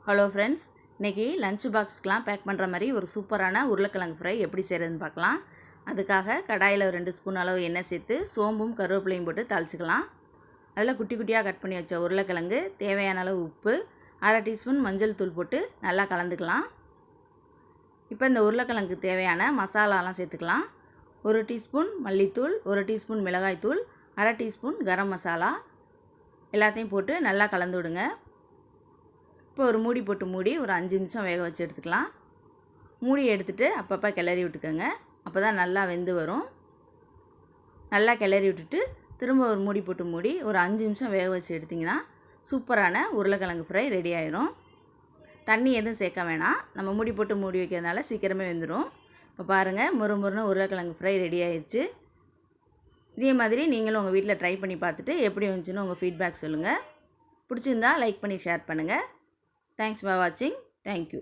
Hello friends, இன்றைக்கி lunch பாக்ஸ்க்கெலாம் back பண்ணுற மாதிரி ஒரு சூப்பரான உருளைக்கிழங்கு ஃப்ரை எப்படி செய்கிறதுன்னு பார்க்கலாம். அதுக்காக கடாயில் 2 ஸ்பூன் அளவு எண்ணெய் சேர்த்து சோம்பும் கருவேப்பிலையும் போட்டு தாளிச்சிக்கலாம். அதில் குட்டி குட்டியாக கட் பண்ணி வச்ச உருளைக்கிழங்கு, தேவையான அளவு உப்பு, 1/2 டீஸ்பூன் மஞ்சள் தூள் போட்டு நல்லா கலந்துக்கலாம். இப்போ இந்த உருளைக்கிழங்குக்கு தேவையான மசாலாலாம் சேர்த்துக்கலாம். 1 டீஸ்பூன் மல்லித்தூள், 1 டீஸ்பூன் மிளகாய்த்தூள், 1/2 டீஸ்பூன் கரம் மசாலா எல்லாத்தையும் போட்டு நல்லா கலந்து விடுங்க. இப்போ ஒரு மூடி போட்டு மூடி ஒரு 5 நிமிஷம் வேக வச்சு எடுத்துக்கலாம். மூடி எடுத்துகிட்டு அப்பப்போ கிளறி விட்டுக்கோங்க. அப்போ தான் நல்லா வெந்து வரும். நல்லா கிளறி விட்டுட்டு திரும்ப ஒரு மூடி போட்டு மூடி ஒரு 5 நிமிஷம் வேக வச்சு எடுத்திங்கன்னா சூப்பரான உருளைக்கிழங்கு ஃப்ரை ரெடி ஆயிரும். தண்ணி எதுவும் சேர்க்க வேணாம். நம்ம மூடி போட்டு மூடி வைக்கிறதுனால சீக்கிரமே வெந்துடும். இப்போ பாருங்கள், முறுமுறுன்னு உருளைக்கிழங்கு ஃப்ரை ரெடி ஆயிடுச்சு. இதே மாதிரி நீங்களும் உங்கள் வீட்டில் ட்ரை பண்ணி பார்த்துட்டு எப்படி வந்துச்சுன்னு உங்கள் ஃபீட்பேக் சொல்லுங்கள். பிடிச்சிருந்தா லைக் பண்ணி ஷேர் பண்ணுங்கள். Thanks for watching. Thank you.